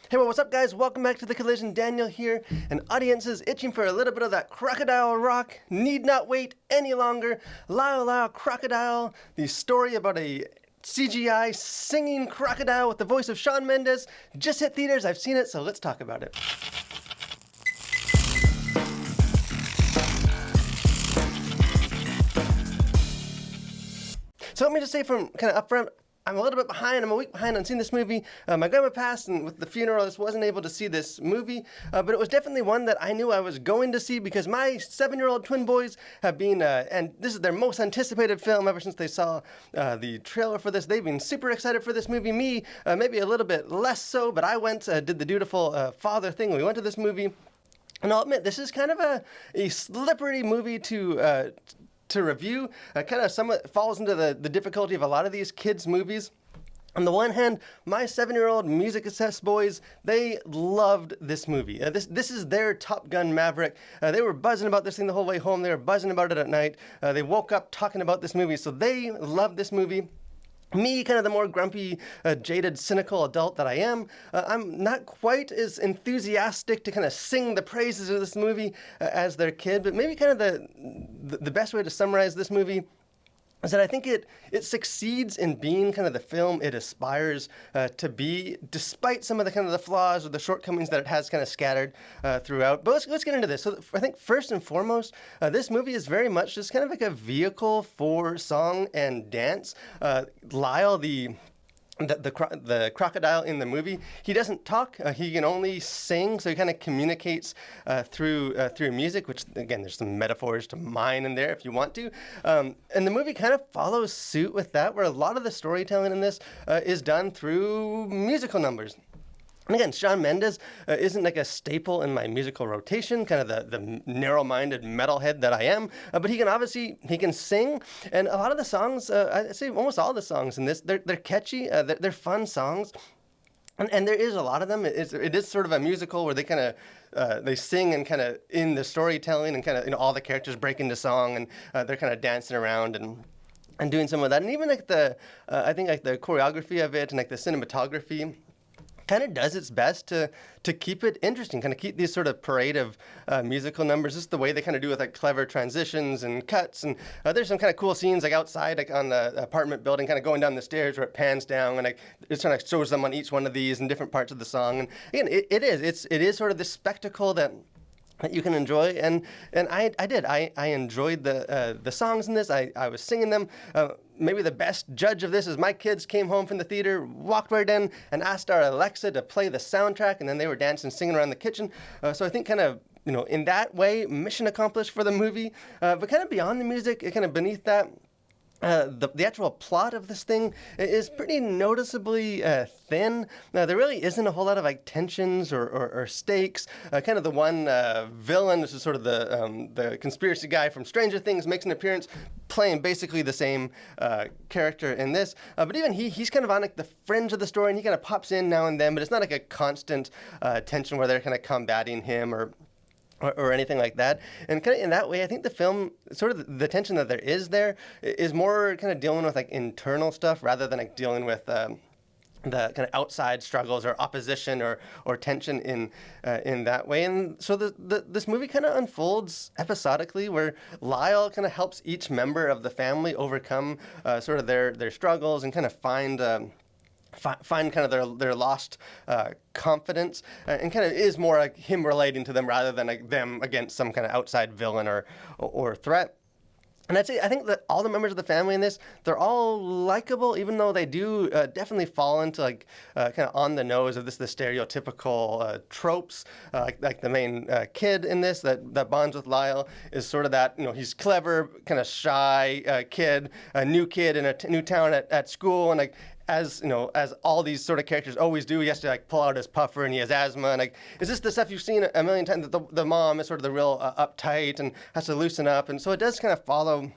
Hey, well, what's up, guys? Welcome back to The Collision. Daniel here, and audiences itching for a little bit of that Crocodile rock need not wait any longer. Lyle, Crocodile, the story about a CGI singing crocodile with the voice of Shawn Mendes, just hit theaters. I've seen it, so let's talk about it. So let me just say from kind of upfront, I'm a little bit behind. I'm a week behind on seeing this movie. My grandma passed, and with the funeral, I just wasn't able to see this movie. But it was definitely one that I knew I was going to see because my 7-year-old twin boys have been, and this is their most anticipated film ever since they saw the trailer for this. They've been super excited for this movie. Me, maybe a little bit less so, but I went, did the dutiful father thing. We went to this movie, and I'll admit, this is kind of a slippery movie to review. Kind of somewhat falls into the difficulty of a lot of these kids' movies. On the one hand, my 7-year-old music-obsessed boys, they loved this movie. This is their Top Gun Maverick. They were buzzing about this thing the whole way home. They were buzzing about it at night. They woke up talking about this movie, so they loved this movie. Me, kind of the more grumpy, jaded, cynical adult that I am, I'm not quite as enthusiastic to kind of sing the praises of this movie as their kid, but maybe kind of the best way to summarize this movie is that I think it succeeds in being kind of the film it aspires to be, despite some of the kind of the flaws or the shortcomings that it has kind of scattered throughout. But let's get into this. So I think first and foremost, this movie is very much just kind of like a vehicle for song and dance. Lyle, the crocodile in the movie, he doesn't talk. He can only sing, so he kind of communicates through music, which, again, there's some metaphors to mine in there if you want to. And the movie kind of follows suit with that, where a lot of the storytelling in this is done through musical numbers. And again, Shawn Mendes isn't like a staple in my musical rotation, kind of the narrow-minded metalhead that I am, but he can sing, and a lot of the songs, I'd say almost all the songs in this, they're catchy, they're fun songs. And there is a lot of them. It is sort of a musical where they kind of they sing and kind of in the storytelling and kind of all the characters break into song and they're kind of dancing around and doing some of that. And even like I think like the choreography of it and like the cinematography kind of does its best to keep it interesting, kind of keep these sort of parade of musical numbers, just the way they kind of do with like clever transitions and cuts. And there's some kind of cool scenes like outside, like on the apartment building, kind of going down the stairs where it pans down and like it kind of shows them on each one of these in different parts of the song. And again, it is sort of this spectacle that you can enjoy, and I enjoyed the songs in this. I was singing them. Maybe the best judge of this is my kids came home from the theater, walked right in, and asked our Alexa to play the soundtrack, and then they were dancing, singing around the kitchen. So I think kind of, in that way, mission accomplished for the movie. But kind of beyond the music, kind of beneath that, the actual plot of this thing is pretty noticeably thin. There really isn't a whole lot of like tensions or stakes. Kind of the one villain, this is sort of the conspiracy guy from Stranger Things, makes an appearance playing basically the same character in this. But even he's kind of on like the fringe of the story, and he kind of pops in now and then, but it's not like a constant tension where they're kind of combating him or anything like that. And kind of in that way, I think the film, sort of the tension that there is more kind of dealing with like internal stuff rather than like dealing with the kind of outside struggles or opposition or tension in that way. And so this movie kind of unfolds episodically, where Lyle kind of helps each member of the family overcome sort of their struggles and kind of find kind of their lost confidence, and kind of is more like him relating to them rather than like them against some kind of outside villain or threat. And I think that all the members of the family in this, they're all likable, even though they do definitely fall into like kind of on the nose of the stereotypical tropes. Like the main kid in this that bonds with Lyle is sort of that, he's clever, kind of shy kid, a new kid in a new town at school, and like, as all these sort of characters always do, he has to like pull out his puffer, and he has asthma, and like, is this the stuff you've seen a million times? That the mom is sort of the real uptight and has to loosen up, and so it does kind of follow.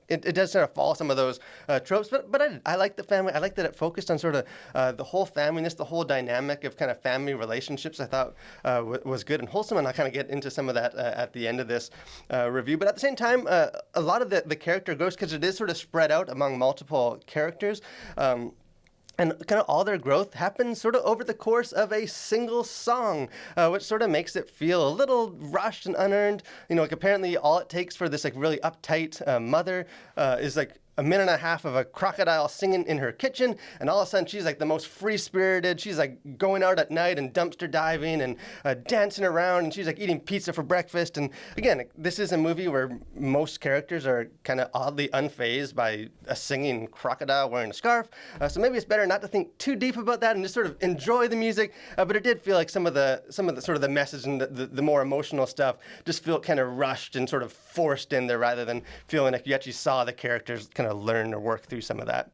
It does sort of follow some of those tropes, but I like the family. I like that it focused on sort of the whole family-ness, the whole dynamic of kind of family relationships. I thought was good and wholesome, and I'll kind of get into some of that at the end of this review. But at the same time, a lot of the character growth, because it is sort of spread out among multiple characters. And kind of all their growth happens sort of over the course of a single song, which sort of makes it feel a little rushed and unearned. Like apparently all it takes for this like really uptight mother is like a minute and a half of a crocodile singing in her kitchen, and all of a sudden she's like the most free-spirited. She's like going out at night and dumpster diving and dancing around, and she's like eating pizza for breakfast. And again, this is a movie where most characters are kind of oddly unfazed by a singing crocodile wearing a scarf. So maybe it's better not to think too deep about that and just sort of enjoy the music. But it did feel like some of the sort of the message and the more emotional stuff just felt kind of rushed and sort of forced in there, rather than feeling like you actually saw the characters kind of learn or work through some of that.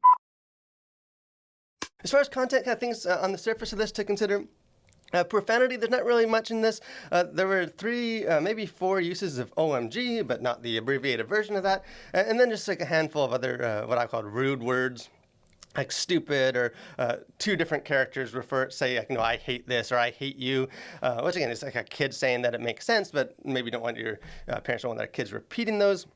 As far as content, kind of things on the surface of this to consider. Profanity, there's not really much in this. There were 3, maybe 4 uses of OMG, but not the abbreviated version of that. And then just like a handful of other, what I call rude words, like stupid, or 2 different characters say, like, I hate this, or I hate you, which again is like a kid saying that it makes sense, but maybe you don't want your parents don't want their kids repeating those.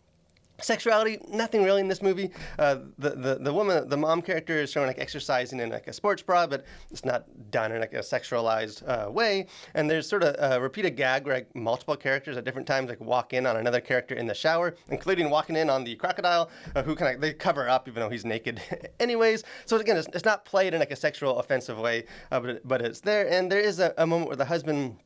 Sexuality, nothing really in this movie. The woman, the mom character, is showing like exercising in like a sports bra, but it's not done in like a sexualized way. And there's sort of a repeated gag where like multiple characters at different times like walk in on another character in the shower, including walking in on the crocodile, who kind of they cover up even though he's naked anyways. So again, it's not played in like a sexual offensive way, but it's there. And there is a moment where the husband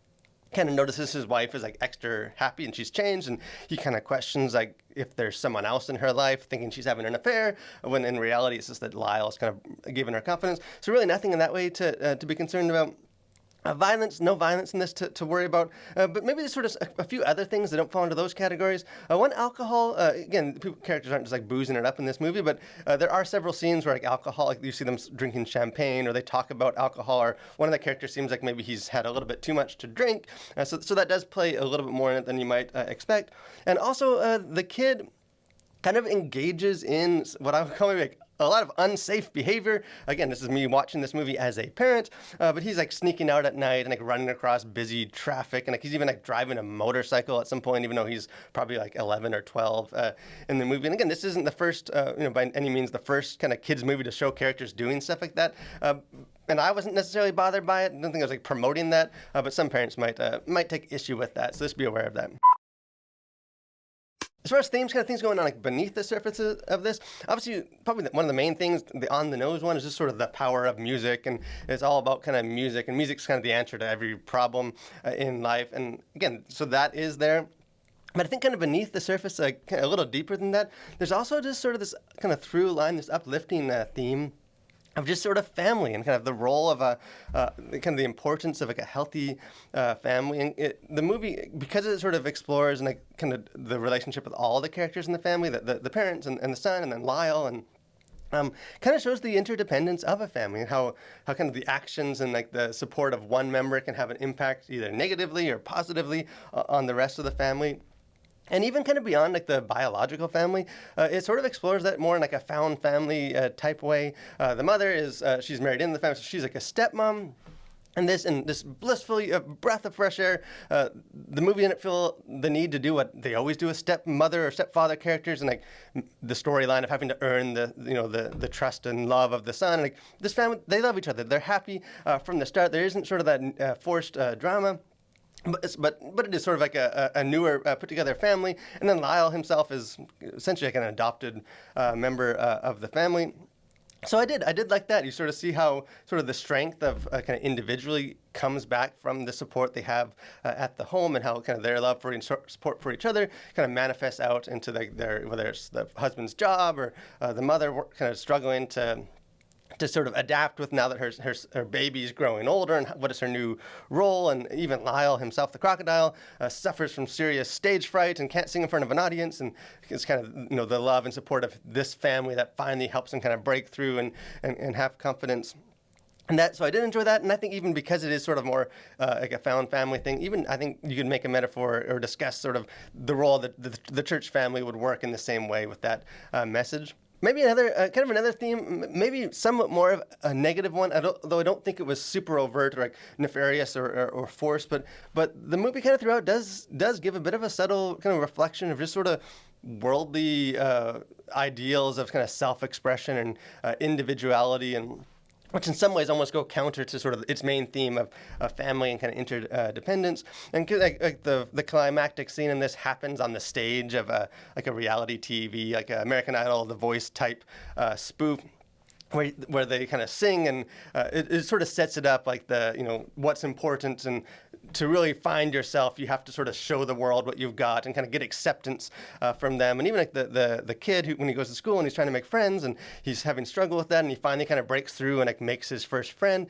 kind of notices his wife is like extra happy and she's changed, and he kind of questions like if there's someone else in her life, thinking she's having an affair, when in reality it's just that Lyle is kind of giving her confidence. So really nothing in that way to be concerned about. Violence, no violence in this to worry about, but maybe there's sort of a few other things that don't fall into those categories. One, alcohol. Again, characters aren't just like boozing it up in this movie, but there are several scenes where like alcohol, like you see them drinking champagne, or they talk about alcohol, or one of the characters seems like maybe he's had a little bit too much to drink. So that does play a little bit more in it than you might expect. And also, the kid kind of engages in what I would call maybe like a lot of unsafe behavior. Again, this is me watching this movie as a parent, but he's like sneaking out at night and like running across busy traffic, and like he's even like driving a motorcycle at some point, even though he's probably like 11 or 12 in the movie. And again, this isn't the first, by any means, the first kind of kids movie to show characters doing stuff like that. And I wasn't necessarily bothered by it. I don't think I was like promoting that, but some parents might take issue with that. So just be aware of that. As far as themes, kind of things going on like beneath the surface of this, obviously probably one of the main things, the on-the-nose one, is just sort of the power of music, and it's all about kind of music, and music's kind of the answer to every problem in life. And again, so that is there. But I think kind of beneath the surface, kind of a little deeper than that, there's also just sort of this kind of through line, this uplifting theme of just sort of family and kind of the role of kind of the importance of like a healthy family. And the movie, because it sort of explores and like kind of the relationship with all the characters in the family, the parents and the son, and then Lyle, and kind of shows the interdependence of a family, and how kind of the actions and like the support of one member can have an impact either negatively or positively on the rest of the family. And even kind of beyond like the biological family, it sort of explores that more in like a found family type way. The mother is, she's married into the family, so she's like a stepmom. And this blissfully breath of fresh air, the movie didn't feel the need to do what they always do with stepmother or stepfather characters, and like the storyline of having to earn the trust and love of the son. And, like this family, they love each other. They're happy from the start. There isn't sort of that forced drama. But it is sort of like a newer put together family, and then Lyle himself is essentially like an adopted member of the family. So I did like that. You sort of see how sort of the strength of kind of individually comes back from the support they have at the home, and how kind of their love for and support for each other kind of manifests out into their whether it's the husband's job or the mother kind of struggling to sort of adapt with now that her baby's growing older, and what is her new role. And even Lyle himself, the crocodile, suffers from serious stage fright and can't sing in front of an audience, and it's kind of the love and support of this family that finally helps him kind of break through and have confidence. And so I did enjoy that, and I think even because it is sort of more like a found family thing, even I think you could make a metaphor or discuss sort of the role that the church family would work in the same way with that message. Maybe another kind of another theme, maybe somewhat more of a negative one. Though I don't think it was super overt or like nefarious or forced, but the movie kind of throughout does give a bit of a subtle kind of reflection of just sort of worldly ideals of kind of self-expression and individuality, and which in some ways almost go counter to sort of its main theme of family and kind of interdependence. And like the climactic scene in this happens on the stage of a reality TV, like a American Idol, The Voice type spoof, where they kind of sing, and it sort of sets it up like what's important, and to really find yourself, you have to sort of show the world what you've got and kind of get acceptance from them. And even like the kid who, when he goes to school and he's trying to make friends and he's having struggle with that, and he finally kind of breaks through and like makes his first friend,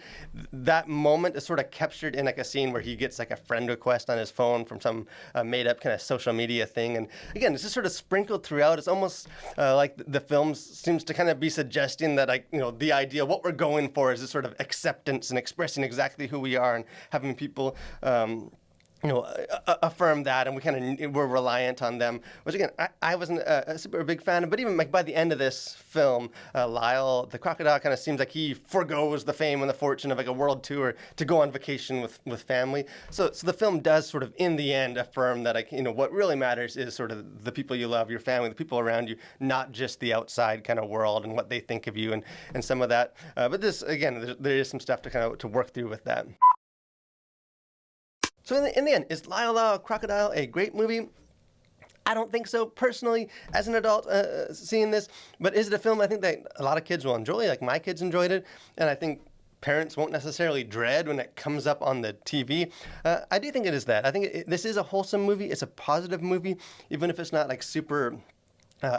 that moment is sort of captured in like a scene where he gets like a friend request on his phone from some made up kind of social media thing. And again, it's just sort of sprinkled throughout. It's almost like the film seems to kind of be suggesting that, like, the idea, what we're going for is this sort of acceptance and expressing exactly who we are, and having people affirm that, and we're reliant on them. Which again, I wasn't a super big fan of, but even like by the end of this film, Lyle, the crocodile, kind of seems like he forgoes the fame and the fortune of like a world tour to go on vacation with family. So the film does sort of in the end affirm that, like, what really matters is sort of the people you love, your family, the people around you, not just the outside kind of world and what they think of you and some of that. But this, again, there is some stuff to kind of to work through with that. So in the end, is Lyle, Crocodile a great movie? I don't think so, personally, as an adult seeing this. But is it a film I think that a lot of kids will enjoy? Like, my kids enjoyed it, and I think parents won't necessarily dread when it comes up on the TV. I do think it is that. I think this is a wholesome movie. It's a positive movie, even if it's not like super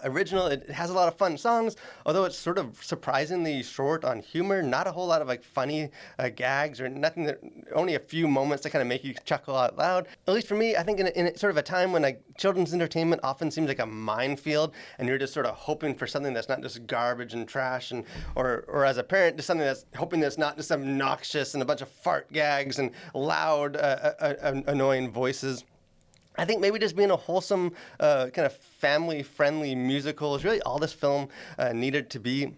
original. It has a lot of fun songs, although it's sort of surprisingly short on humor. Not a whole lot of like funny gags or nothing. Only a few moments that kind of make you chuckle out loud. At least for me, I think in sort of a time when like children's entertainment often seems like a minefield, and you're just sort of hoping for something that's not just garbage and trash, or as a parent, just something that's hoping that's not just obnoxious and a bunch of fart gags and loud, annoying voices. I think maybe just being a wholesome, kind of family-friendly musical is really all this film needed to be.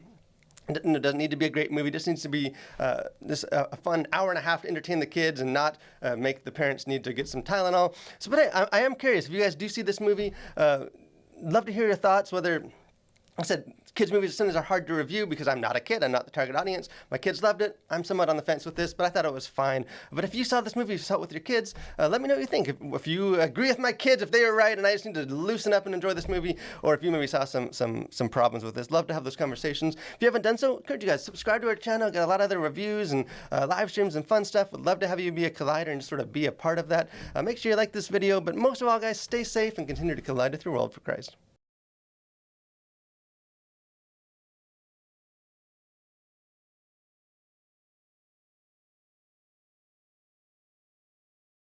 It doesn't need to be a great movie. It just needs to be a fun hour and a half to entertain the kids and not make the parents need to get some Tylenol. So, but I am curious, if you guys do see this movie, love to hear your thoughts, whether... I said kids' movies sometimes are hard to review because I'm not a kid. I'm not the target audience. My kids loved it. I'm somewhat on the fence with this, but I thought it was fine. But if you saw this movie, if you saw it with your kids, let me know what you think. If you agree with my kids, if they are right and I just need to loosen up and enjoy this movie, or if you maybe saw some problems with this, love to have those conversations. If you haven't done so, encourage you guys, subscribe to our channel. Got a lot of other reviews and live streams and fun stuff. Would love to have you be a collider and just sort of be a part of that. Make sure you like this video, but most of all, guys, stay safe and continue to collide with your world for Christ.